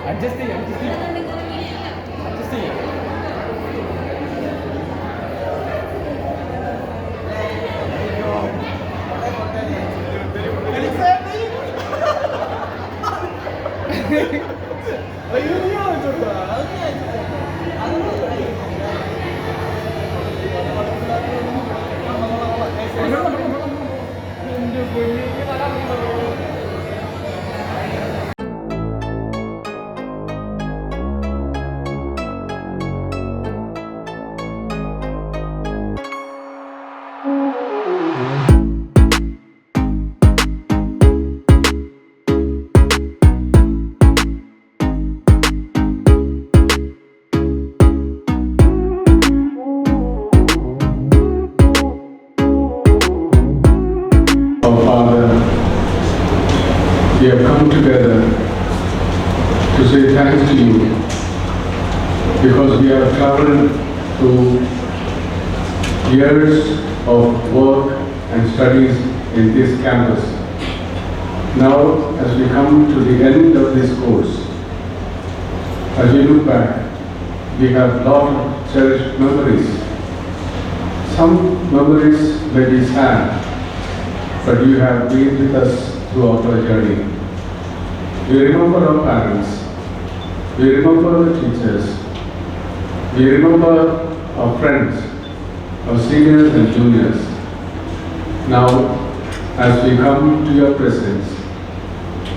Adjust ചെയ്യാം. We have come together to say thanks to you because we have traveled through years of work and studies in this campus. Now, as we come to the end of this course, as we look back, we have a lot of cherished memories. Some memories may be sad, but you have been with us throughout our journey. We remember our parents, we remember our teachers, we remember our friends, our seniors and juniors. Now, as we come to your presence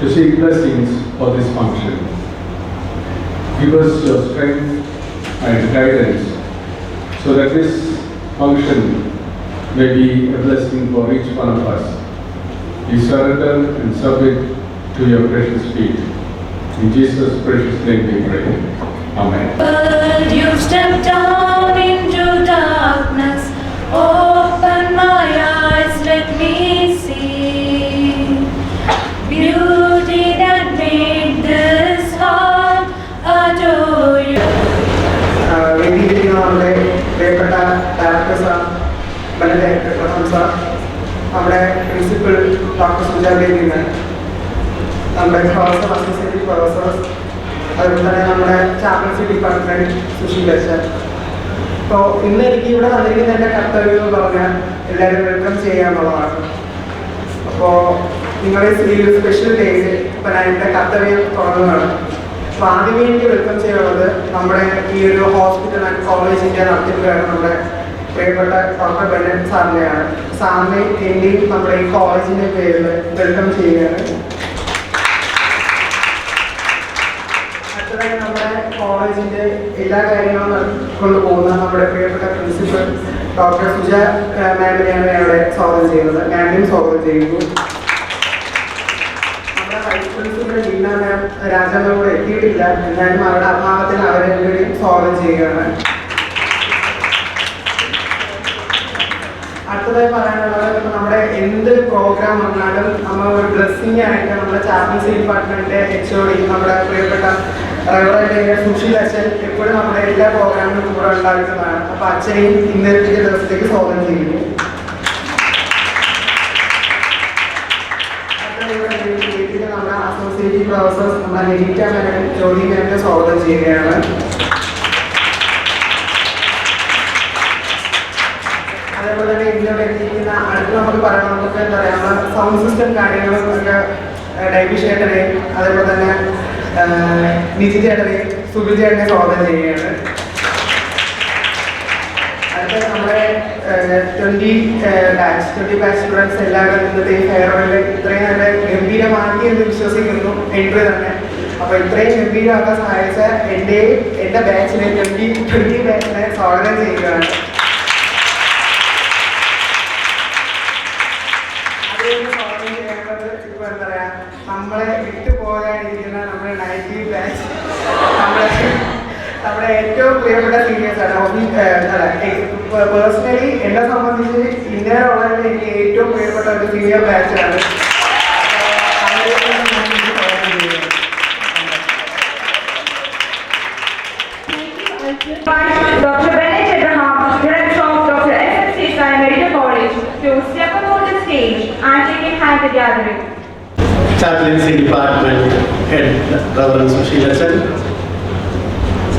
to seek blessings for this function, give us your strength and guidance so that this function may be a blessing for each one of us. We surrender and submit to your precious feet. In Jesus' precious name we pray. Amen. You stepped down into darkness, open my eyes, let me see beauty that made this heart adore you. നമ്മുടെ പ്രിയപ്പെട്ട director sir, sir, നമ്മുടെ principal doctor Suja baby മാം, നമ്മുടെ professor, assistant professors, അതുപോലെ തന്നെ നമ്മുടെ ചാപ്റ്റൻസി department Susheela sir. അപ്പോൾ ഇന്ന് എനിക്ക് ഇവിടെ വന്നിരിക്കുന്ന എൻ്റെ കർത്തവ്യം എന്ന് പറഞ്ഞാൽ എല്ലാവരും വെൽക്കം ചെയ്യുക എന്നുള്ളതാണ്. അപ്പോൾ നിങ്ങളെ ഈ സ്പെഷ്യൽ ഡേയിൽ ഇപ്പോൾ ഞാൻ എൻ്റെ കർത്തവ്യം തുടങ്ങുകയാണ്. അപ്പോൾ ആദ്യമേ എനിക്ക് വെൽക്കം ചെയ്യാനുള്ളത് നമ്മുടെ ഈ ഒരു ഹോസ്പിറ്റൽ ആൻഡ് കോളേജിൻ്റെ നടത്തിപ്പുകാരാണ് നമ്മുടെ പ്രിയപ്പെട്ട ഡോക്ടർ ബെന്നറ്റ് സാറിനെയാണ്. സാറിനെ എൻ്റെയും നമ്മുടെ ഈ കോളേജിൻ്റെ പേരിൽ വെൽക്കം ചെയ്യുകയാണ്. അടുത്തതായി നമ്മുടെ കോളേജിൻ്റെ എല്ലാ കാര്യങ്ങളും കൊണ്ടുപോകുന്ന നമ്മുടെ പ്രിയപ്പെട്ട പ്രിൻസിപ്പൽ ഡോക്ടർ സുജ മാമിനെയാണ് അവിടെ സ്വാഗതം ചെയ്യുന്നത്. മാമിനെയും സ്വാഗതം ചെയ്യുന്നു. നമ്മുടെ വൈസ് പ്രിൻസിപ്പൽ ലീന മാം രാജാമ്മയോട് എത്തിയിട്ടില്ല, എന്നാലും അവരുടെ അഭാവത്തിന് അവരെ എല്ലാവരെയും സ്വാഗതം ചെയ്യുകയാണ്. അടുത്തതായി പറയാനുള്ളത്, ഇപ്പോൾ നമ്മുടെ എന്ത് പ്രോഗ്രാം വന്നാലും നമ്മൾ ഒരു ഡ്രസ്സിംഗ് ആയിട്ട് നമ്മുടെ ചാപ്റ്റൻസി ഡിപ്പാർട്ട്മെൻറ്റിൻ്റെ HOD നമ്മുടെ പ്രിയപ്പെട്ട സുശീൽ അച്ഛൻ എപ്പോഴും നമ്മുടെ എല്ലാ പ്രോഗ്രാമിനും കൂടെ ഉണ്ടായിരുന്നതാണ്. അപ്പോൾ അച്ഛനെയും ഇന്നത്തെ ദിവസത്തേക്ക് സ്വാഗതം ചെയ്യുന്നു. അടുത്ത നമ്മുടെ അസോസിയേറ്റ് പ്രൊഫസേഴ്സ് നമ്മുടെ നെരിറ്റ മാഡം, ജ്യോതി മാമിനെ സ്വാഗതം ചെയ്യുകയാണ്. അതേപോലെ തന്നെ ഇതിലൂടെ എത്തിയിരിക്കുന്ന അടുത്ത് നമുക്ക് പറയാം, നമുക്ക് എന്താ പറയുക, നമ്മുടെ സൗണ്ട് സിസ്റ്റം കാര്യങ്ങളും ഒക്കെ ഡൈബി ചേട്ടനെ, അതേപോലെ തന്നെ നിജി ചേട്ടനെ, സുബിൽ ചേട്ടനെ സ്വാഗതം ചെയ്യുകയാണ്. അടുത്ത നമ്മുടെ 20 ബാച്ച് സ്റ്റുഡൻസ് എല്ലാവരും ഇന്നത്തെ ഈ ഫെയർവെല്ലിൽ ഇത്രയും നല്ല ഗംഭീരമാക്കി എന്ന് വിശ്വസിക്കുന്നു. എൻട്രി തന്നെ അപ്പോൾ ഇത്രയും ഗംഭീരമാക്കാൻ സഹായിച്ച എൻ്റെ ബാച്ചിനെ 20 ബാച്ചിനെ സ്വാഗതം ചെയ്യുകയാണ്. ഇപ്പോൾ എന്താ പറയുക, നമ്മളെ വിട്ടുപോകാനിരിക്കുന്ന നമ്മുടെ 90 ബാച്ച്, നമ്മുടെ ഏറ്റവും പ്രിയപ്പെട്ട സീനിയേഴ്സാണ്. പേഴ്സണലി എന്നെ സംബന്ധിച്ച് ഇന്ത്യയിലുള്ളതിൽ എനിക്ക് ഏറ്റവും പ്രിയപ്പെട്ട ഒരു senior ബാച്ചാണ്. Dr. Bennett Abraham, Director of Dr. S.S. Desai Medical College, to step upon the stage and take in hand the gathering. chaplaincy department head Reverend Sushil Achan,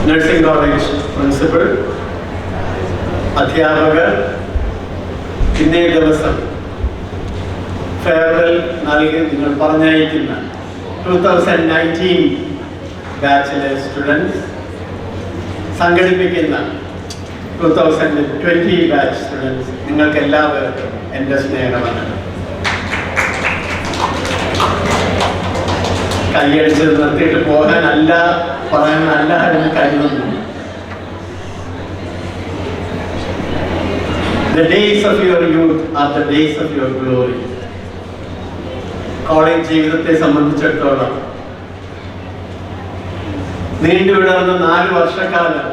nursing college principal, അധ്യാപകർ, ഇന്നേ ദിവസം farewell നൽകി നിങ്ങൾ പറഞ്ഞയക്കുന്ന 2019 ബാച്ചിലെ students, സംഘടിപ്പിക്കുന്ന 2020 batch students, നിങ്ങൾക്ക് എല്ലാവർക്കും എൻ്റെ സ്നേഹമാണ്. കൈയടിച്ച് നിർത്തിയിട്ട് പോകാനല്ല, പറയാനല്ല എന്ന് കരുതുന്നു. The days of your youth are the days of your glory. College ജീവിതത്തെ സംബന്ധിച്ചിടത്തോളം നീണ്ടുവിടുന്ന 4 വർഷക്കാലം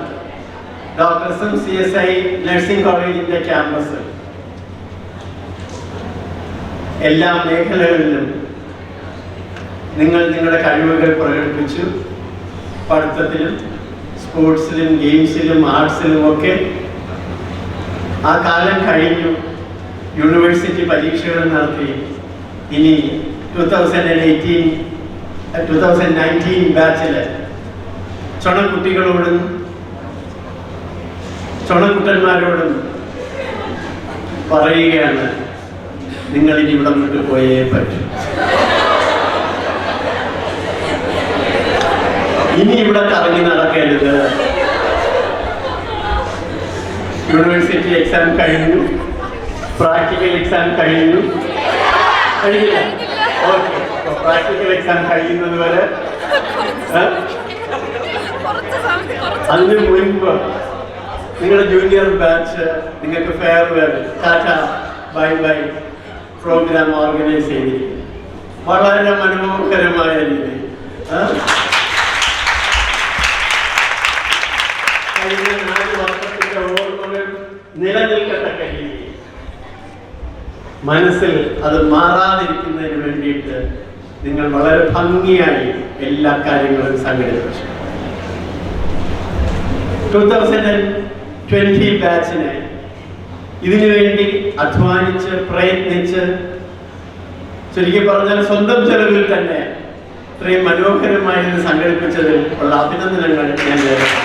ഡോക്ടർ CSI നഴ്സിംഗ് കോളേജിന്റെ ക്യാമ്പസ് എല്ലാ മേഖലകളിലും നിങ്ങൾ നിങ്ങളുടെ കഴിവുകൾ പ്രകടിപ്പിച്ചു. പഠിത്തത്തിലും സ്പോർട്സിലും ഗെയിംസിലും ആർട്സിലും ഒക്കെ ആ കാലം കഴിഞ്ഞു. യൂണിവേഴ്സിറ്റി പരീക്ഷകൾ നടത്തി. ഇനി 2019 ബാച്ചിലെ ചുണക്കുട്ടികളോടും ചുണക്കുട്ടന്മാരോടും പറയുകയാണ്, നിങ്ങൾ ഇനി ഇവിടെ വിട്ട് പോയേ പറ്റൂ. ഇനി ഇവിടെ കറങ്ങി നടക്കരുത്. യൂണിവേഴ്സിറ്റി എക്സാം കഴിഞ്ഞു, പ്രാക്ടിക്കൽ എക്സാം കഴിഞ്ഞില്ല. ഓക്കെ, പ്രാക്ടിക്കൽ എക്സാം കഴിയുന്നത് വരെ അതിന് മുൻപ് നിങ്ങളുടെ ജൂനിയർ ബാച്ച് നിങ്ങൾക്ക് ഫെയർവെൽ, ടാറ്റ ബൈ ബൈ പ്രോഗ്രാം ഓർഗനൈസ് ചെയ്തിരിക്കും. വളരെ മനോഹരമായ രീതി. കഴിഞ്ഞ 4 വർഷത്തിന്റെ ഓർമ്മകൾ നിലനിൽക്കത്തക്ക രീതി മനസ്സിൽ അത് മാറാതിരിക്കുന്നതിന് വേണ്ടിയിട്ട് നിങ്ങൾ വളരെ ഭംഗിയായി എല്ലാ കാര്യങ്ങളും സംഘടിപ്പിച്ചു. 2020 ബാച്ചിനെ ഇതിനു വേണ്ടി അധ്വാനിച്ച് പ്രയത്നിച്ച്, ചുരുക്കി പറഞ്ഞാൽ സ്വന്തം ചെലവിൽ തന്നെ ഇത്രയും മനോഹരമായി ഇത് സംഘടിപ്പിച്ചതിൽ ഉള്ള അഭിനന്ദനങ്ങൾ ഞാൻ നേരിടുന്നു.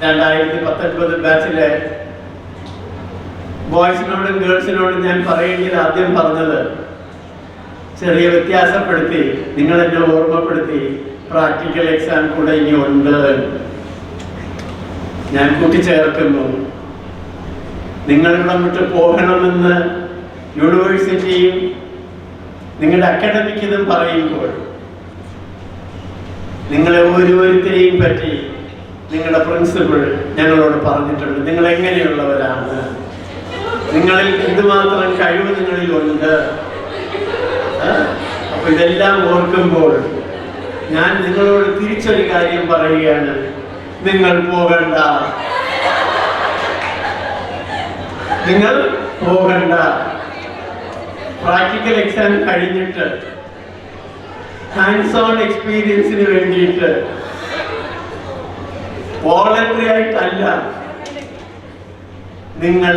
2019 ബാച്ചിലെ ബോയ്സിനോടും ഗേൾസിനോടും ഞാൻ പറയേണ്ടത് ആദ്യം പറഞ്ഞത്, ചെറിയ വ്യത്യാസപ്പെടുത്തി നിങ്ങൾ എന്നെ ഓർമ്മപ്പെടുത്തി, പ്രാക്ടിക്കൽ എക്സാം കൂടെ ഇനി ഉണ്ട്. ഞാൻ കൂട്ടിച്ചേർക്കുന്നു, നിങ്ങളിവിടെ വിട്ട് പോകണമെന്ന് യൂണിവേഴ്സിറ്റിയും നിങ്ങളുടെ അക്കാഡമിക്കും പറയുമ്പോൾ നിങ്ങളെ ഓരോരുത്തരെയും പറ്റി നിങ്ങളുടെ പ്രിൻസിപ്പൾ ഞങ്ങളോട് പറഞ്ഞിട്ടുണ്ട്. നിങ്ങൾ എങ്ങനെയുള്ളവരാണ്, നിങ്ങളിൽ എന്തുമാത്രം കഴിവ് നിങ്ങളിലുണ്ട്. അപ്പൊ ഇതെല്ലാം ഓർക്കുമ്പോൾ ഞാൻ നിങ്ങളോട് തിരിച്ചൊരു കാര്യം പറയുകയാണ്, നിങ്ങൾ പോകണ്ട, നിങ്ങൾ പോകണ്ട. പ്രാക്ടിക്കൽ എക്സാം കഴിഞ്ഞിട്ട് ഹാൻഡ്സ് ഓൺ എക്സ്പീരിയൻസിന് വേണ്ടിയിട്ട് വോളണ്ടറി ആയിട്ടല്ല, നിങ്ങൾ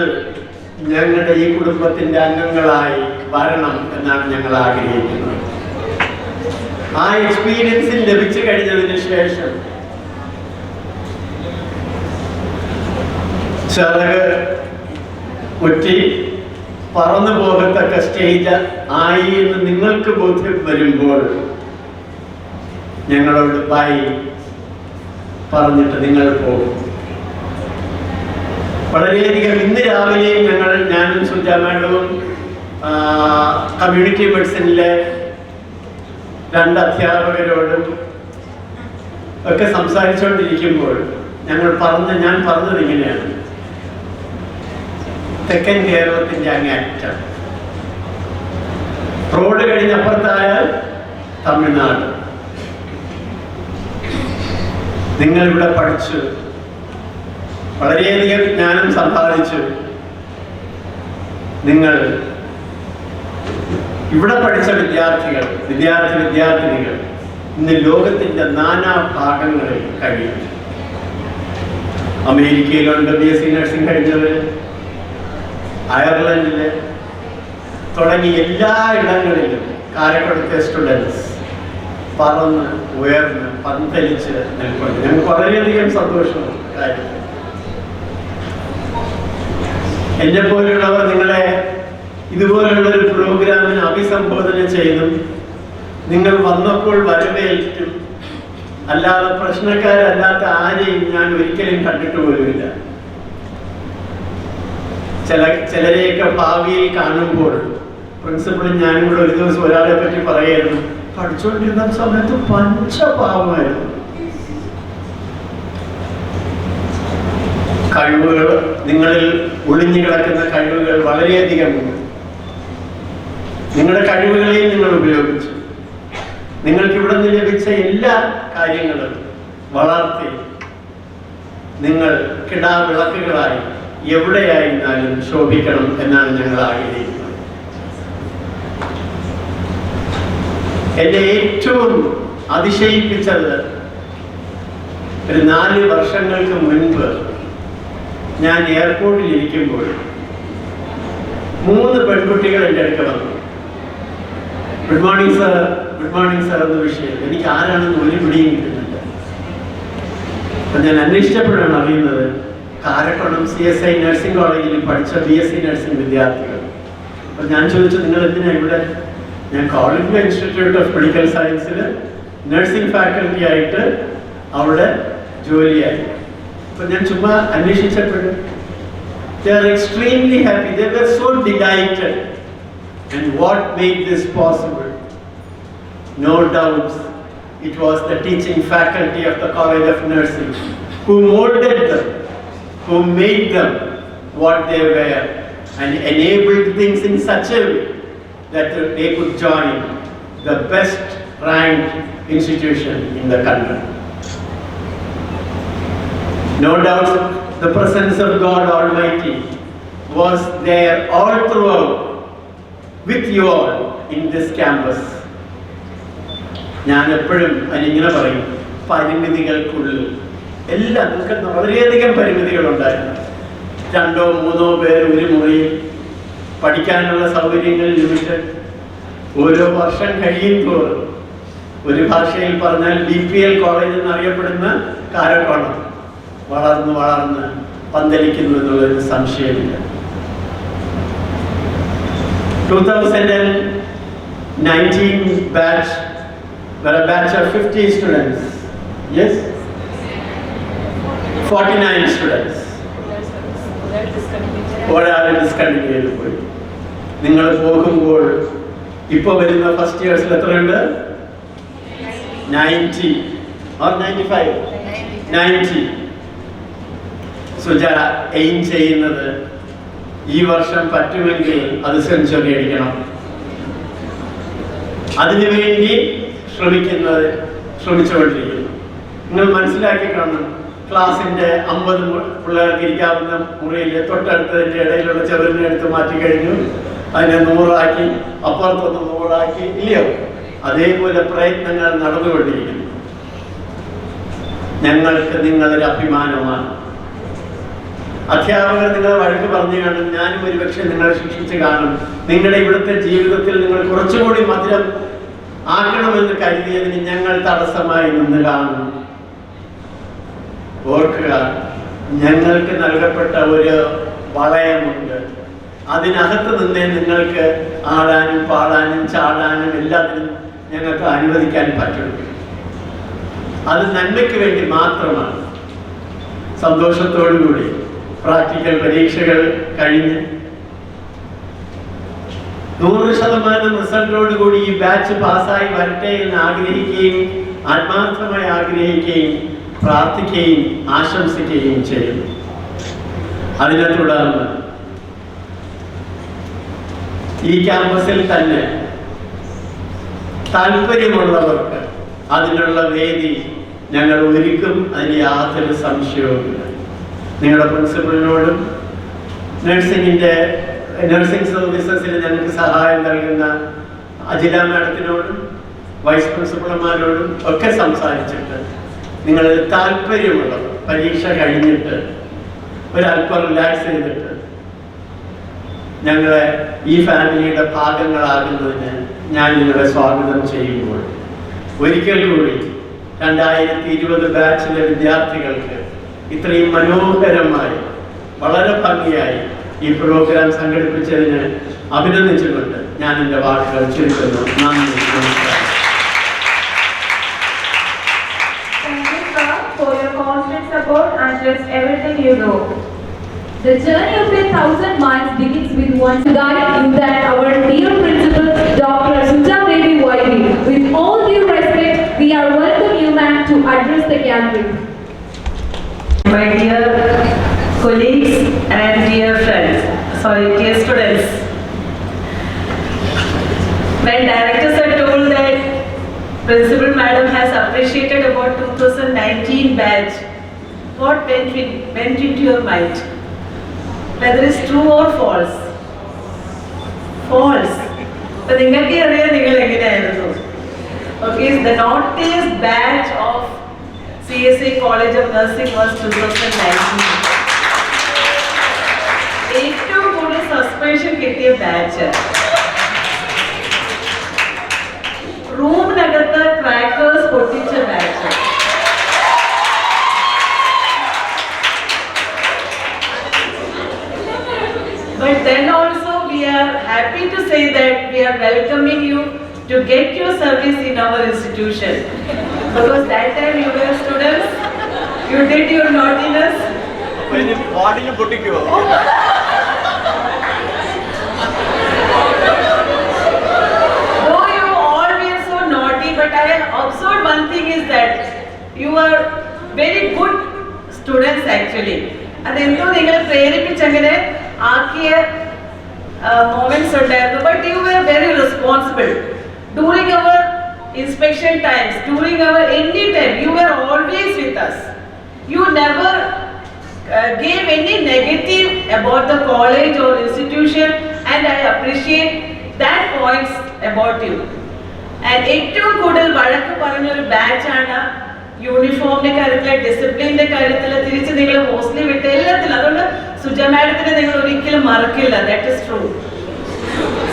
ഞങ്ങളുടെ ഈ കുടുംബത്തിന്റെ അംഗങ്ങളായി വരണം എന്നാണ് ഞങ്ങൾ ആഗ്രഹിക്കുന്നത്. ആ എക്സ്പീരിയൻസിൽ ലഭിച്ചു കഴിഞ്ഞതിന് ശേഷം ചിറക് മുറ്റി പറന്നു പോകത്തക്ക സ്റ്റേജ് ആയി എന്ന് നിങ്ങൾക്ക് ബോധ്യം വരുമ്പോൾ ഞങ്ങളോട് ബൈ പറഞ്ഞിട്ട് നിങ്ങൾ പോകും. വളരെയധികം ഇന്ന് രാവിലെയും ഞാനും സുജ മാഡവും കമ്മ്യൂണിറ്റി മെഡിസിനിലെ 2 അധ്യാപകരോടും ഒക്കെ സംസാരിച്ചുകൊണ്ടിരിക്കുമ്പോൾ ഞാൻ പറഞ്ഞത് ഇങ്ങനെയാണ്, തെക്കൻ കേരളത്തിന്റെ അങ്ങേയറ്റം, റോഡ് കഴിഞ്ഞപ്പുറത്തായാൽ തമിഴ്നാട്. നിങ്ങളിവിടെ പഠിച്ചു വളരെയധികം ജ്ഞാനം സമ്പാദിച്ചു. നിങ്ങൾ ഇവിടെ പഠിച്ച വിദ്യാർത്ഥിനികൾ ഇന്ന് ലോകത്തിന്റെ നാനാ ഭാഗങ്ങളിൽ കഴിയും. അമേരിക്കയിലുണ്ട് BSc നഴ്സിംഗ് കഴിഞ്ഞവർ, അയർലൻഡിൽ തുടങ്ങി എല്ലാ ഇടങ്ങളിലും കാരക്കൊടുത്ത സ്റ്റുഡൻസ് പറന്ന് ഉയർന്ന് പന്തലിച്ച് നിൽപ്പുണ്ട്. ഞങ്ങൾക്ക് വളരെയധികം സന്തോഷമുണ്ട് കാര്യത്തിൽ. എന്നെ പോലെയുള്ളവർ നിങ്ങളെ ഇതുപോലുള്ളൊരു പ്രോഗ്രാമിന് അഭിസംബോധന ചെയ്തും നിങ്ങൾ വന്നപ്പോൾ വരവേൽക്കും അല്ലാതെ പ്രശ്നക്കാരല്ലാത്ത ആരെയും ഞാൻ ഒരിക്കലും കണ്ടിട്ട് പോലുമില്ല. ചിലരെയൊക്കെ ഭാവിയിൽ കാണുമ്പോൾ പ്രിൻസിപ്പളും ഞാനും കൂടെ ഒരു ദിവസം ഒരാളെ പറ്റി പറയായിരുന്നു, പഠിച്ചുകൊണ്ടിരുന്ന സമയത്ത് പഞ്ചപാവമായിരുന്നു. കഴിവുകൾ, നിങ്ങളിൽ ഒളിഞ്ഞു കിടക്കുന്ന കഴിവുകൾ വളരെയധികമുണ്ട്. നിങ്ങളുടെ കഴിവുകളെയും നിങ്ങൾ ഉപയോഗിച്ചു. നിങ്ങൾക്ക് ഇവിടെ നിന്ന് ലഭിച്ച എല്ലാ കാര്യങ്ങളും വളർത്തി നിങ്ങൾ കിടാവിളക്കുകളായി എവിടെയായിരുന്നാലും ശോഭിക്കണം എന്നാണ് ഞങ്ങൾ ആഗ്രഹിക്കുന്നത്. എന്നെ ഏറ്റവും അതിശയിപ്പിച്ചത് ഒരു 4 വർഷങ്ങൾക്ക് മുൻപ് ഞാൻ എയർപോർട്ടിൽ ഇരിക്കുമ്പോൾ 3 പെൺകുട്ടികൾ എൻ്റെ അടുക്ക വന്നു. Good morning sir, good morning sir എന്ന വിഷയം എനിക്ക് ആരാണെന്ന് ഒരു പിടിയും കിട്ടുന്നില്ല. അപ്പം ഞാൻ അന്വേഷിച്ചപ്പോഴാണ് അറിയുന്നത് കാരക്കോണം CSI നഴ്സിംഗ് കോളേജിൽ പഠിച്ച BSc നഴ്സിംഗ് വിദ്യാർത്ഥികൾ. അപ്പം ഞാൻ ചോദിച്ചു, നിങ്ങൾ എന്തിനാണ് ഇവിടെ? ഞാൻ കോളേജ് ഇൻസ്റ്റിറ്റ്യൂട്ട് ഓഫ് മെഡിക്കൽ സയൻസിൽ നഴ്സിംഗ് ഫാക്കൽറ്റി ആയിട്ട് അവിടെ ജോലിയായി. അപ്പം ഞാൻ ചുമ്മാ അന്വേഷിച്ചപ്പോഴും they are extremely happy. They were so delighted. And what made this possible? No doubts, it was the teaching faculty of the College of Nursing who molded them, who made them what they were, and enabled things in such a way that they could join the best ranked institution in the country. No doubt, the presence of God Almighty was there all throughout with you all in this campus. ഞാൻ എപ്പോഴും അതിനിങ്ങനെ പറയും, പരിമിതികൾക്കുള്ളിൽ എല്ലാം നിങ്ങൾക്ക് വളരെയധികം പരിമിതികളുണ്ടായിരുന്നു. 2 or 3 പേർ ഒരു മുറിയിൽ, പഠിക്കാനുള്ള സൗകര്യങ്ങൾ ലിമിറ്റഡ്. ഓരോ വർഷം കഴിയും തോറും ഒരു ഭാഷയിൽ പറഞ്ഞാൽ BPL കോളേജ് എന്നറിയപ്പെടുന്ന കാരക്കോണം വളർന്ന് വളർന്ന് പന്തലിക്കുന്നു എന്നുള്ളൊരു സംശയമില്ല. 2019 batch were a batch of 50 students. Yes? 49 students. ഒരാൾ ഡിസ്കണ്ടിന്യൂ ചെയ്ത് പോയി. നിങ്ങൾ പോകുമ്പോൾ ഇപ്പോൾ വരുന്ന ഫസ്റ്റ് ഇയേഴ്സിൽ എത്രയുണ്ട്? 90 or 95? 90. സുജ എയിം ചെയ്യുന്നത് ഈ വർഷം പറ്റുമെങ്കിൽ അത് സെഞ്ചുറി അടിക്കണം. അതിനുവേണ്ടി ശ്രമിച്ചുകൊണ്ടിരിക്കുന്നു. നിങ്ങൾ മനസ്സിലാക്കി കാണണം, ക്ലാസിന്റെ 50 പിള്ളേർക്ക് ഇരിക്കാവുന്ന മുറിയിൽ തൊട്ടടുത്തതിൻ്റെ ഇടയിലുള്ള ചെറുതിനെ എടുത്ത് മാറ്റി കഴിഞ്ഞു, അതിനെ 100 ആക്കി, അപ്പുറത്തൊന്ന് 100 ആക്കി, ഇല്ലയോ? അതേപോലെ പ്രയത്നങ്ങൾ നടന്നുകൊണ്ടിരിക്കുന്നു. ഞങ്ങൾക്ക് നിങ്ങളൊരു അഭിമാനമാണ്. അധ്യാപകർ നിങ്ങളെ വഴക്ക് പറഞ്ഞു കാണും, ഞാനും ഒരുപക്ഷെ നിങ്ങളെ ശിക്ഷിച്ച് കാണും. നിങ്ങളുടെ ഇവിടുത്തെ ജീവിതത്തിൽ നിങ്ങൾ കുറച്ചുകൂടി മധുരം ആക്കണമെന്ന് കരുതിയതിന് ഞങ്ങൾ തടസ്സമായി നിന്ന് കാണും. ഓർക്കുക, ഞങ്ങൾക്ക് നൽകപ്പെട്ട ഒരു വളയമുണ്ട്. അതിനകത്ത് നിന്നേ നിങ്ങൾക്ക് ആടാനും പാടാനും ചാടാനും എല്ലാത്തിനും ഞങ്ങൾക്ക് അനുവദിക്കാൻ പറ്റുള്ളൂ. അത് നന്മയ്ക്ക് വേണ്ടി മാത്രമാണ്. സന്തോഷത്തോടുകൂടി പ്രാക്ടിക്കൽ പരീക്ഷകൾ കഴിഞ്ഞ് 100% റിസൾട്ടോടുകൂടി ഈ ബാച്ച് പാസ്സായി വരട്ടെ എന്ന് ആഗ്രഹിക്കുകയും ആത്മാർത്ഥമായി ആഗ്രഹിക്കുകയും പ്രാർത്ഥിക്കുകയും ആശംസിക്കുകയും ചെയ്യുന്നു. അതിനെ തുടർന്ന് ഈ ക്യാമ്പസിൽ തന്നെ താല്പര്യമുള്ളവർക്ക് അതിനുള്ള വേദി ഞങ്ങൾ ഒരുക്കും. അതിന് യാതൊരു സംശയവുമില്ല. നിങ്ങളുടെ പ്രിൻസിപ്പലിനോടും നഴ്സിംഗ് സർവീസസിൽ ഞങ്ങൾക്ക് സഹായം നൽകുന്ന അജില മാഡത്തിനോടും വൈസ് പ്രിൻസിപ്പൽമാരോടും ഒക്കെ സംസാരിച്ചിട്ട് നിങ്ങളിൽ താല്പര്യമുള്ളവർ പരീക്ഷ കഴിഞ്ഞിട്ട് ഒരല്പം റിലാക്സ് ചെയ്തിട്ട് ഞങ്ങളെ ഈ ഫാമിലിയുടെ ഭാഗങ്ങളാകുന്നതിന് ഞാൻ നിങ്ങളെ സ്വാഗതം ചെയ്യുമ്പോൾ ഒരിക്കൽ കൂടി 2020 ബാച്ചിലെ വിദ്യാർത്ഥികൾക്ക് ഇത്രയും മനോഹരമായി വളരെ ഭംഗിയായി ഈ പ്രോഗ്രാം സംഘടിപ്പിച്ചതിന് അഭിനന്ദിച്ചുകൊണ്ട് ഞാൻ എൻ്റെ വാക്കുകൾ ചുരുക്കുന്നു. നന്ദി, നമസ്കാരം. Thank you, sir, for your constant support and just everything you do. The journey of 1,000 miles begins with one guide you that our dear principal, Dr. Suja Devi Vairi. With all due respect, we are welcome you ma'am to address the gathering. My dear colleagues and dear students, when directors are told that Principal Madam has appreciated about 2019 batch, what went into your mind? Whether it's true or false? False. So, okay, the naughtiest batch of CSA College of Nursing was 2019. ഏറ്റവും കൂടുതൽ suspension കിട്ടിയ batch, റൂമിനകത്ത് crackers പൊട്ടിച്ച batch, but then also we are happy to say that we are welcoming you to get your service in our institution, because that time you were students, you did your naughtiness. വാർഡിന് പൊട്ടിക്കുമോ? Though you all were so naughty, but I observed one thing is that you are very good students actually. അതെന്തോ നിങ്ങൾ പ്രേരിപ്പിച്ചങ്ങനെ ആക്കിയ moments ഉണ്ടായിരുന്നു, but you were very responsible. During our inspection times, during our any time, you were always with us. You never gave any negative about the college or institution, and I appreciate that points about you. And ഏറ്റവും കൂടുതൽ വഴക്ക് പറഞ്ഞൊരു ബാച്ചാണ് യൂണിഫോമിന്റെ കാര്യത്തില്, ഡിസിപ്ലിന്റെ കാര്യത്തില്, തിരിച്ച് നിങ്ങൾ ഹോസ്റ്റലിൽ വിട്ട് എല്ലാത്തിലും. അതുകൊണ്ട് സുജ മാഡത്തിനെ നിങ്ങൾ ഒരിക്കലും മറക്കില്ല. That is true.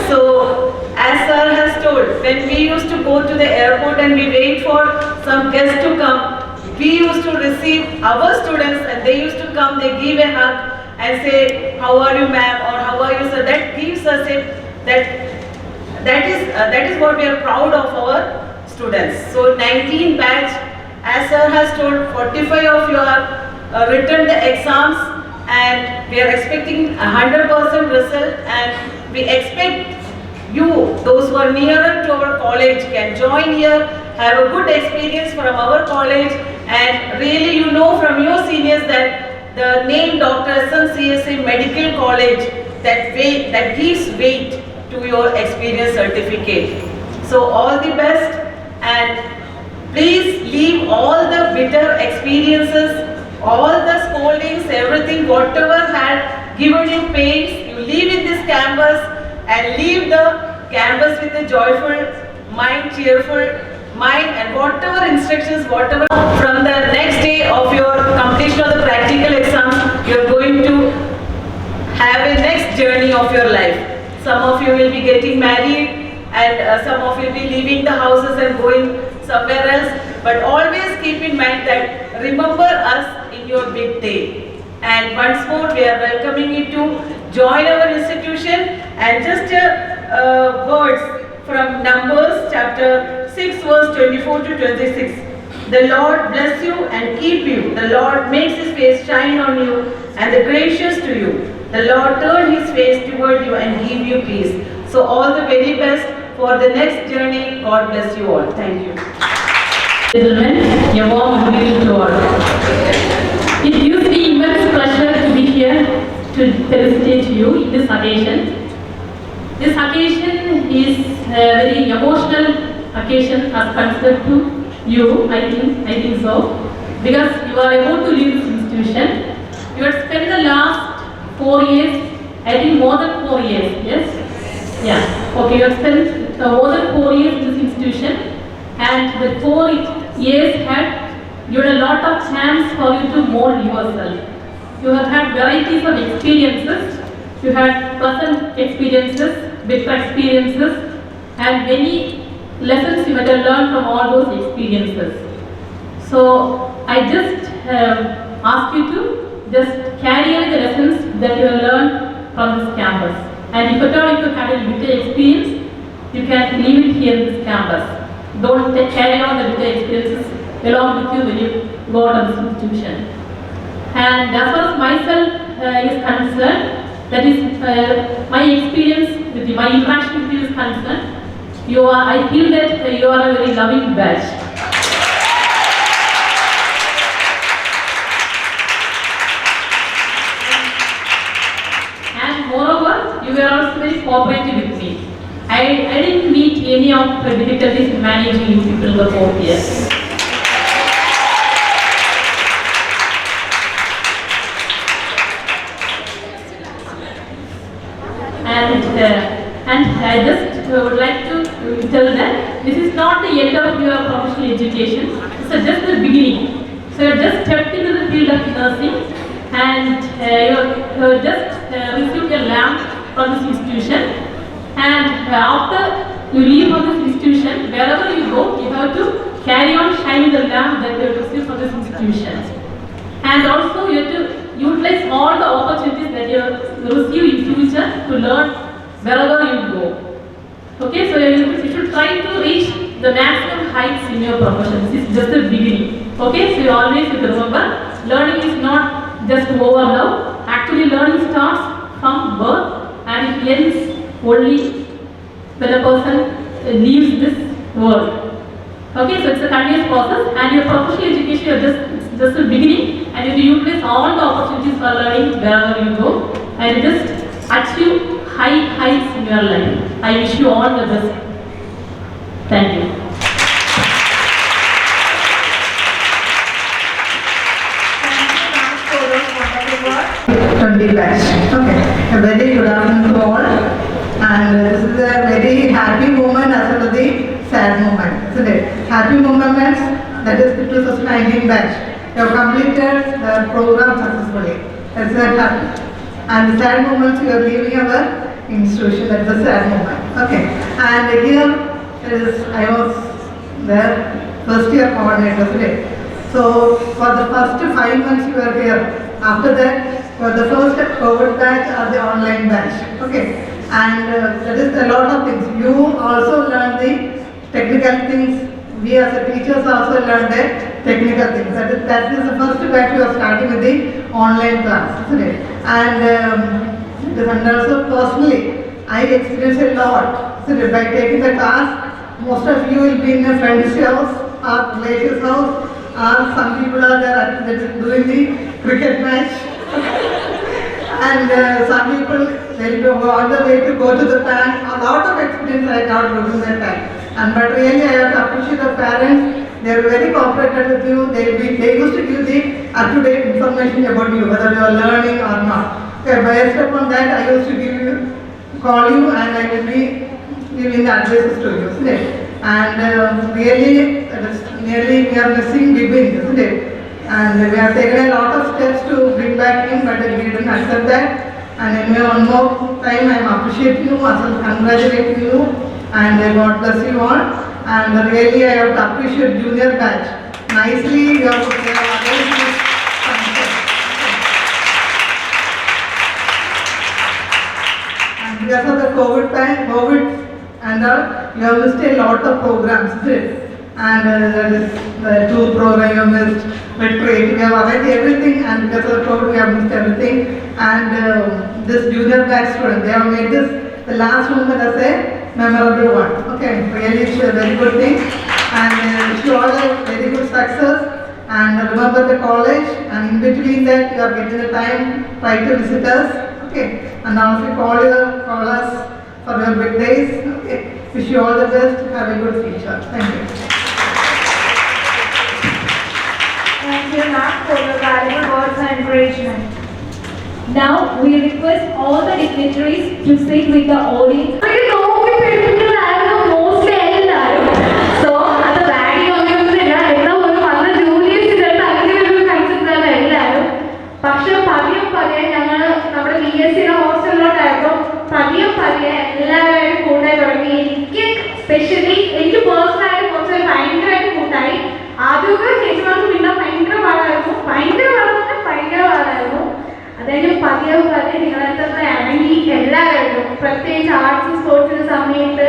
So as sir has told, when we used to go to the airport and we wait for some guests to come, we used to receive our students and they used to come, they give a hug and say, how are you ma'am, or how are you sir. That gives us that is what we are proud of our students. So 19 batch, as sir has told, 45 of you have written the exams and we are expecting 100% result, and we expect you, those who are nearer to our college, can join here, have a good experience from our college, and really you know from your seniors that the name Dr. SM CSA Medical College, that gives weight to your experience certificate. So all the best, and please leave all the bitter experiences, all the scoldings, everything, whatever had given you pains, you leave in this campus and leave the campus with a joyful mind, cheerful mind, and whatever instructions, whatever from the next day of your completion of the practical exams, you are going to have a next journey of your life. Some of you will be getting married, and some of you will be leaving the houses and going somewhere else, but always keep in mind that remember us in your big day. And once more we are welcoming you to join our institution, and just words from Numbers chapter 6 verse 24 to 26. The Lord bless you and keep you. The Lord makes his face shine on you and be gracious to you. The Lord turn his face toward you and give you peace. So all the very best for the next journey. God bless you all. Thank you. Gentlemen, a warm greeting to all. It gives me immense pleasure to be here to felicitate you in this occasion. This occasion is a very emotional occasion as considered to you, I think so, because you are about to leave this institution. You have spent the last 4 years, I think more than 4 years, yes? Yeah, okay, you have spent more than 4 years in this institution, and the 4 years had you had a lot of chance for you to mold yourself. You have had varieties of experiences. You had pleasant experiences, bitter experiences, and many lessons you might have learned from all those experiences. So I just ask you to just carry on the lessons that you have learned from this campus. And if at all you had a bitter experience, you can leave it here in this campus. Don't carry on the bitter experiences along with you when you go out of this institution. And as far as myself is concerned, that is my experience with you, my interaction with you is concerned, I feel that you are a very loving batch. And moreover, you were also very cooperative with me. I didn't meet any of the difficulties in managing you people who were both here. And I just would like to tell that this is not the end of your professional education. It's just the beginning. So you just stepped into the field of nursing, and you just received a lamp from this institution. And after you leave from this institution, wherever you go, you have to carry on shining the lamp that you have received from this institution. And also you have to utilize all the opportunities that you receive in future to learn wherever you go. Okay, so you should try to reach the maximum heights in your profession. This is just the beginning. Okay, so you always have to remember, learning is not just over now. Actually, learning starts from birth and it ends only when a person leaves this world. Okay, so it's a continuous process, and your professional education is just the beginning, and you utilize all the opportunities for learning wherever you go, and you just achieve high heights in your life. I wish you all the best. Thank you. Thank you, ma'am, for those wonderful words. 20 batch. Okay. A very good afternoon to all. And this is a very happy moment as well as the sad moment, isn't it? Happy moments, that is the 2019 batch. You have completed the program successfully. That's a happy. And the sad moments, you are leaving our institution. That's a sad moment. Okay. And here I was the first year coordinator, isn't it? So for the first 5 months you were here. After that, for the first COVID batch or the online batch. Okay. And that is a lot of things. You also learn the technical things. We as a teachers also learn the technical things. That is the first batch you are starting with the online class, isn't it? And also personally, I experienced a lot. So by taking the class, most of you will be in a friend's house or relative's house, or some people are there doing the cricket match. And some people, they will go on the way to go to the bank. A lot of experience I got during that time. But really I have to appreciate the parents. They are very cooperative with you. They used to give the up-to-date information about you, whether you are learning or not. Okay, based upon that, I used to call you, and I will be giving the advices to you, isn't it? And really, nearly we are missing Bibin, isn't it? And we have taken a lot of steps to bring back him, but we didn't accept that. And anyway, one more time I am appreciating you, also congratulating you, and God bless you all. And really I have to appreciate junior batch. Nicely you have to play others with concept. And because of the COVID and all, you have missed a lot of programs, isn't it? And that is the 2 program you have missed, but great, we have already everything, and because of the COVID we have missed everything. And this junior batch student, they have made this the last moment as a memorable one. Okay, really it's a very good thing, and wish you all a very good success. And remember the college, and in between that you are getting the time, try to visit us. Okay, and also call us for your big days. Okay, wish you all the best. Have a good future. Thank you. Thank you, ma'am, for your valuable words and encouragement. Now we request all the dignitaries to sit with the audience. Mostly, so at the back of എല്ലാവരും, പ്രത്യേകിച്ച് arts സ്പോർട്സിന്റെ സമയത്ത്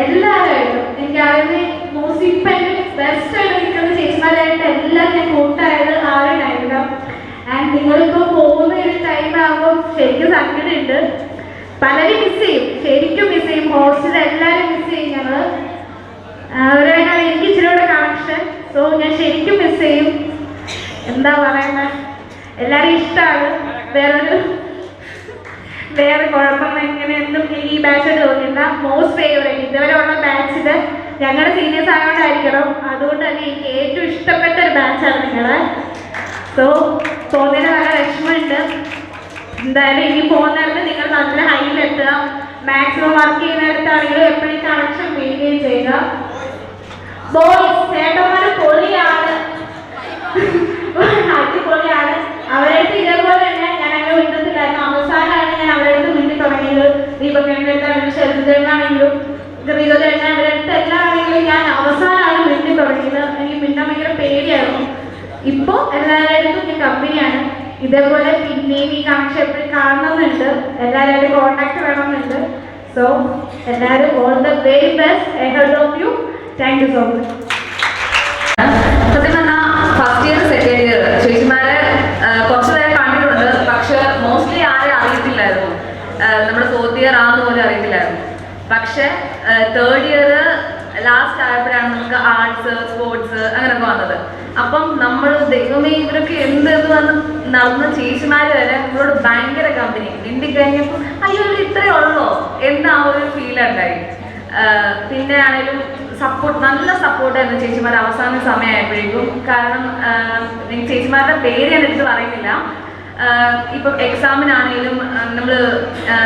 എല്ലാവരും എനിക്കറിയുന്ന most ഇപ്പം എൻ്റെ best ആയിട്ട് നിൽക്കുന്ന ചേച്ചിമാരായിട്ട് എല്ലാം ഞാൻ കൂട്ടായത് ആ ഒരു ടൈമിലാണ്. ആൻഡ് നിങ്ങളിപ്പോൾ പോകുന്ന ഒരു ടൈം ആകുമ്പോൾ ശരിക്കും സങ്കടമുണ്ട്. പലരും മിസ് ചെയ്യും, ശരിക്കും മിസ് ചെയ്യും. ഹോസ്റ്റലിൽ എല്ലാവരും മിസ് ചെയ്യും. ഞങ്ങൾ അവരായിട്ടാണ് എനിക്ക് ഇച്ചിരി കൂടെ കണക്ഷൻ. സോ ഞാൻ ശരിക്കും മിസ് ചെയ്യും. എന്താ പറയുന്നത്, എല്ലാവരും ഇഷ്ടമാണ്. വേറെ കുഴപ്പം എങ്ങനെയൊന്നും ഈ ബാച്ചായിട്ട് തോന്നിയില്ല. മോസ്റ്റ് ഫേവറേറ്റ് ഇതുവരെ ഉള്ള ബാച്ചിൽ ഞങ്ങളുടെ സീനിയേഴ്സ് ആയതുകൊണ്ടായിരിക്കണം, അതുകൊണ്ട് തന്നെ എനിക്ക് ഏറ്റവും ഇഷ്ടപ്പെട്ട ഒരു ബാച്ചാണ് നിങ്ങളെ. സോ പോകുന്നതിന് നല്ല വിഷമമുണ്ട്. എന്തായാലും ഇനി പോകുന്നിടത്ത് നിങ്ങൾ നല്ല ഹൈയിലെത്തുക. മാക്സിമം വർക്ക് ചെയ്യുന്നിടത്താണെങ്കിലും എപ്പോഴും കണക്ഷൻ മെയിൻറ്റെയിൻ ചെയ്യുക. ബോയ്സ് ചേട്ടന്മാർ പൊളിയാണ്, അടിപൊളിയാണ്. അവരായിട്ട് ഇതേപോലെ തന്നെ ഞാൻ അങ്ങനെ മിണ്ടത്തില്ലായിരുന്നു. അവസാനമാണ് ഞാൻ അവരടുത്ത് മിണ്ടി തുടങ്ങിയത്. ദീപകേന്ദ്ര അടുത്താണെങ്കിലും ശരത്തേട്ടനാണെങ്കിലും റിജോചേട്ടൻ അവരടുത്ത് എല്ലാണെങ്കിലും ഞാൻ അവസാനമാണ് മിണ്ടി തുടങ്ങിയത്. എനിക്ക് മിണ്ടാൻ ഭയങ്കര പേടിയായിരുന്നു. ഇപ്പോൾ എല്ലാവരുടെയും ഞാൻ കമ്പനിയാണ്. ഇതേപോലെ പിന്നെയും ഈ കണക്ഷൻ എപ്പോഴും കാണണമെന്നുണ്ട്, എല്ലാവരും കോൺടാക്ട് വേണമെന്നുണ്ട്. സോ എല്ലാവരും all the very best ahead of you. Thank you so much. സത്യം പറഞ്ഞാൽ ഫസ്റ്റ് ഇയർ സെക്കൻഡ് ഇയർ ചേച്ചിമാരെ കുറച്ച് പേരെ കണ്ടിട്ടുണ്ട്, പക്ഷെ മോസ്റ്റ്ലി ആരെയും അറിയത്തില്ലായിരുന്നു. നമ്മുടെ ഫോർത്ത് ഇയർ ആണെന്ന് പോലും അറിയത്തില്ലായിരുന്നു. പക്ഷെ തേർഡ് ഇയർ ലാസ്റ്റ് ആയപ്പോഴാണ് നമുക്ക് ആർട്സ് സ്പോർട്സ് അങ്ങനെയൊക്കെ വന്നത്. അപ്പം നമ്മൾ ദൈവമേ ഇവരൊക്കെ എന്ത് വന്ന് നടന്ന ചേച്ചിമാർ വരെ നമ്മളോട് ഭയങ്കര കമ്പനി. മിണ്ടി കഴിഞ്ഞപ്പോൾ അയ്യോ ഇവർ ഇത്രയേ ഉള്ളോ എന്ന ആ ഒരു ഫീൽ ഉണ്ടായി. പിന്നെ ആണെങ്കിലും സപ്പോർട്ട്, നല്ല സപ്പോർട്ടായിരുന്നു ചേച്ചിമാർ അവസാന സമയമായപ്പോഴേക്കും. കാരണം ചേച്ചിമാരുടെ പേര് ഞാൻ എടുത്ത് പറയുന്നില്ല. ഇപ്പം എക്സാമിനാണെങ്കിലും നമ്മൾ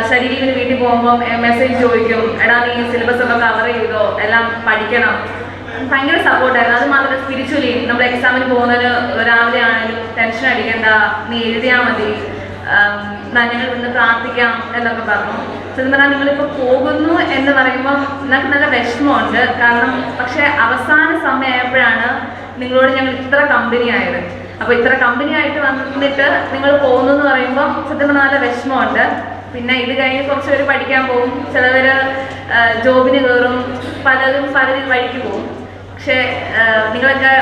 സ്റ്റഡി ലീവിന് വീട്ടിൽ പോകുമ്പോൾ മെസ്സേജ് ചോദിക്കും, എടാ നീ സിലബസ് ഒക്കെ കവർ ചെയ്തോ, എല്ലാം പഠിക്കണം. ഭയങ്കര സപ്പോർട്ടായിരുന്നു. അത് മാത്രമല്ല സ്പിരിച്വലി നമ്മൾ എക്സാമിന് പോകുന്നതിന് രാവിലെ ആണെങ്കിലും ടെൻഷൻ അടിക്കേണ്ട, നീ എഴുതിയാൽ മതി, ഞങ്ങൾ ഇന്ന് പ്രാർത്ഥിക്കാം എന്നൊക്കെ പറഞ്ഞു. സത്യം പറഞ്ഞാൽ നിങ്ങളിപ്പോൾ പോകുന്നു എന്ന് പറയുമ്പോൾ നിങ്ങൾക്ക് നല്ല വിഷമമുണ്ട്. കാരണം പക്ഷേ അവസാന സമയമായപ്പോഴാണ് നിങ്ങളോട് ഞങ്ങൾ ഇത്ര കമ്പനി ആയത്. അപ്പോൾ ഇത്ര കമ്പനി ആയിട്ട് വന്നിട്ട് നിങ്ങൾ പോകുന്നു എന്ന് പറയുമ്പോൾ സത്യം പറഞ്ഞാൽ നല്ല വിഷമമുണ്ട്. പിന്നെ ഇത് കഴിഞ്ഞ് കുറച്ച് പേര് പഠിക്കാൻ പോകും, ചിലവർ ജോബിന് കയറും, പലരും വഴിക്ക് പോകും. പക്ഷേ നിങ്ങളൊക്കെ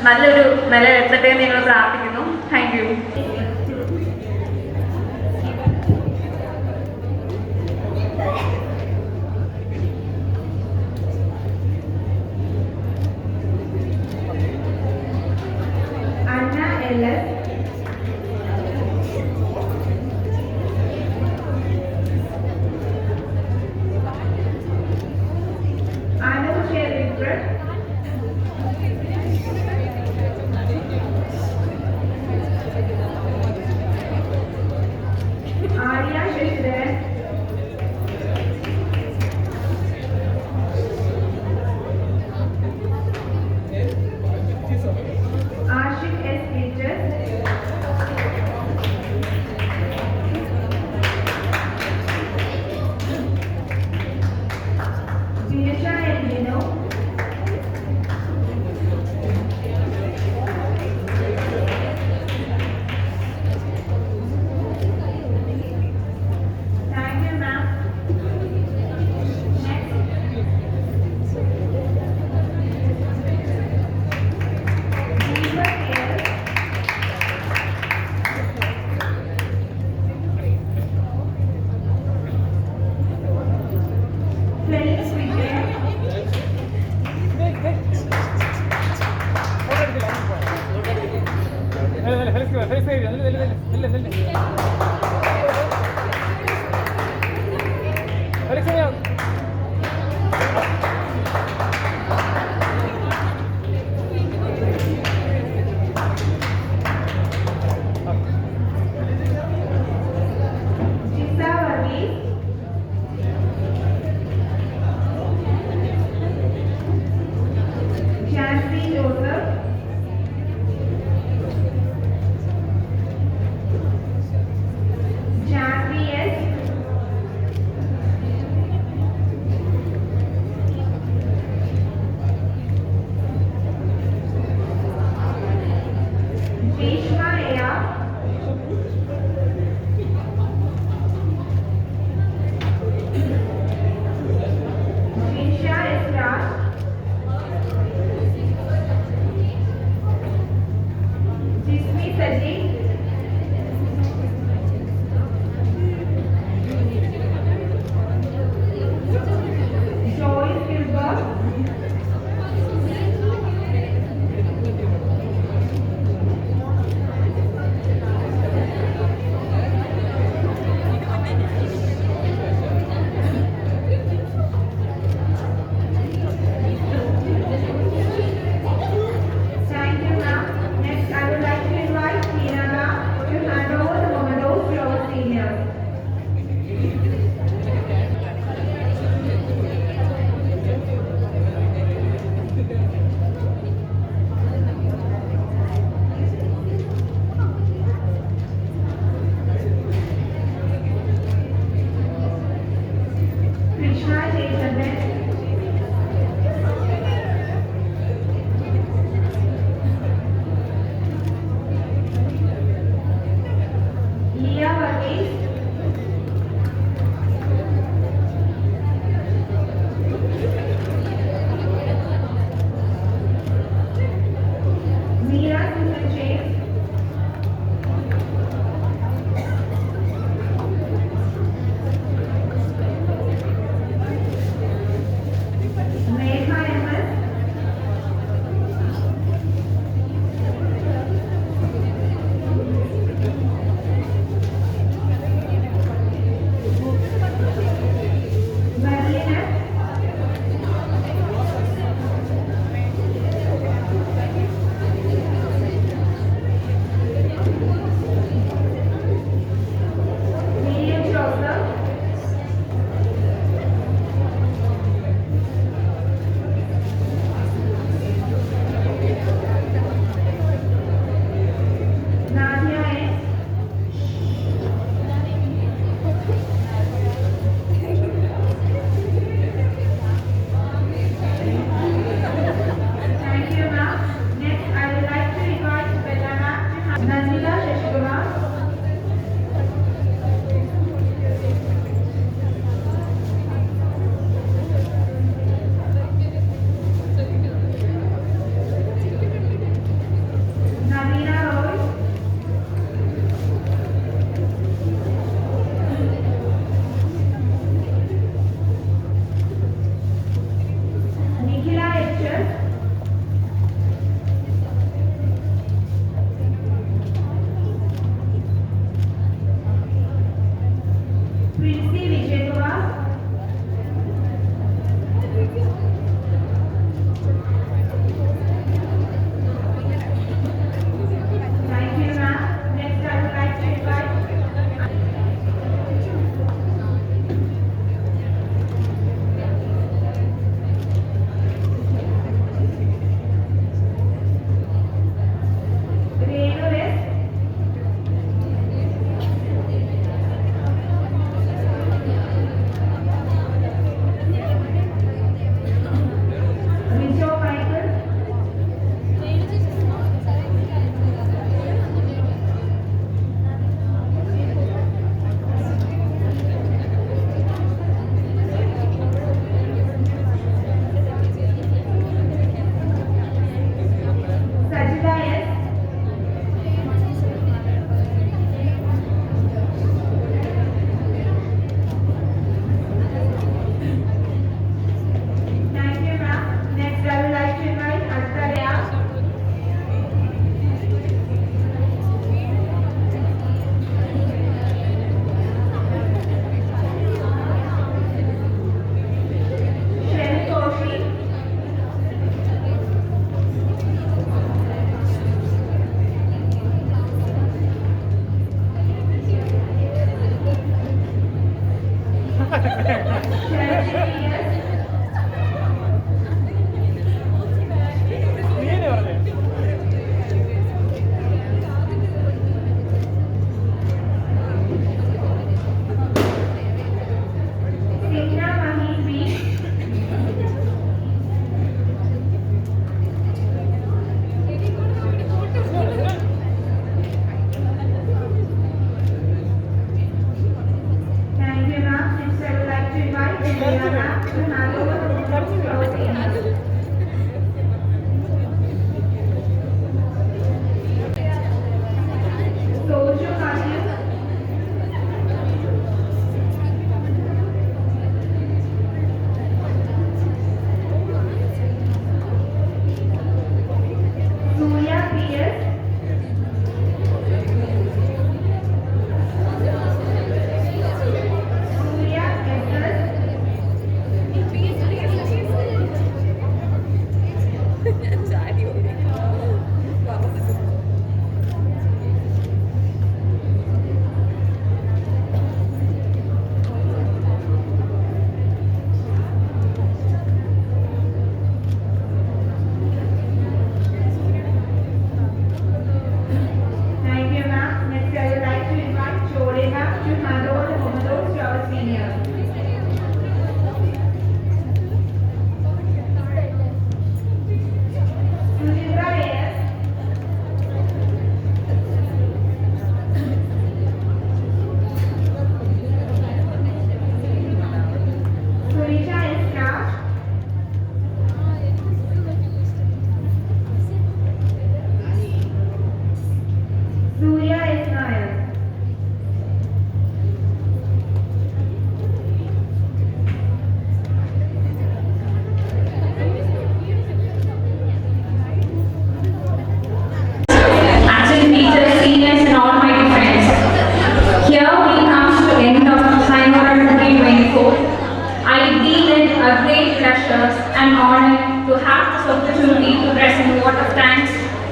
നല്ലൊരു നിലയിലെത്തട്ടെ എന്ന് ഞങ്ങൾ പ്രാർത്ഥിക്കുന്നു. Thank you.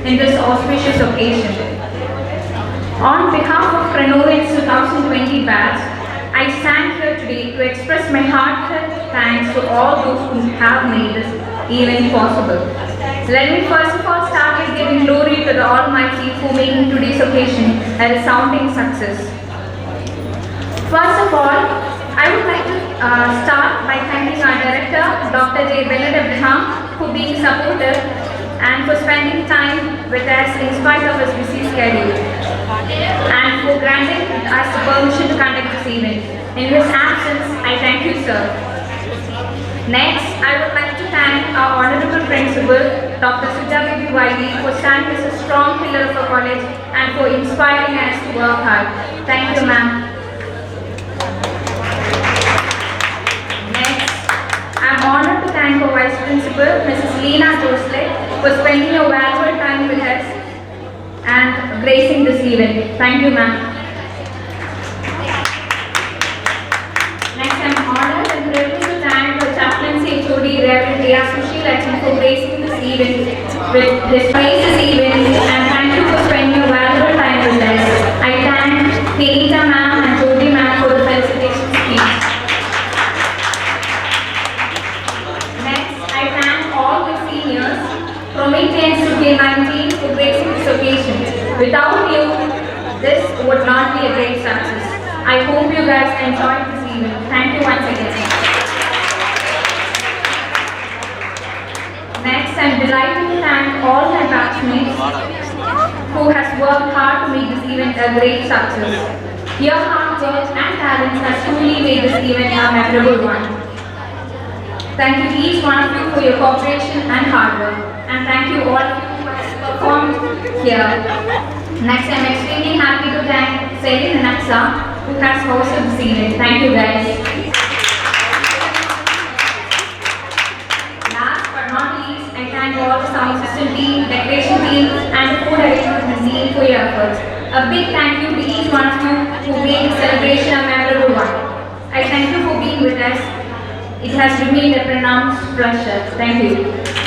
in this auspicious occasion. On behalf of Prenovian's 2020 batch, I stand here today to express my heartfelt thanks to all those who have made this event possible. Let me first of all start by giving glory to the Almighty for making today's occasion a resounding success. First of all, I would like to start by thanking our director, Dr. J. Bennett Abraham, for being supportive and for spending time with us in spite of his busy schedule, and for granting us the permission to conduct this event. In his absence, I thank you, sir. Next, I would like to thank our Honorable Principal, Dr. Suja Baby Wiley, for standing as a strong pillar of our college and for inspiring us to work hard. Thank you, ma'am. I'm honored to thank our Vice Principal, Mrs. Leena Joslet, for spending your valuable time with us and gracing this event. Thank you, ma'am. Next, I'm honored and privileged to thank the chaplaincy HOD, Reverend Riya Sushil, for gracing this event with this praises event, and thank you for spending your valuable time with us. I thank Kenita ma'am and Jodi ma'am for the felicitation speech. Prometheans to K19 for gracing this occasion. Without you, this would not be a great success. I hope you guys enjoyed this evening. Thank you once again. Next, I'm delighted to thank all my batchmates who has worked hard to make this event a great success. Your hard work and talents has truly made this event a memorable one. Thank you each one of you for your cooperation and hard work. And thank you all of you who have performed here. Next, I'm extremely happy to thank Selin and Aksa, who has hosted this event. Thank you guys. Last but not least, I thank all the sound system team, decoration team, and the food arrangement team for your efforts. A big thank you to each one of you who made the celebration a memorable one. I thank you for being with us. It has remained a pronounced pleasure. Thank you.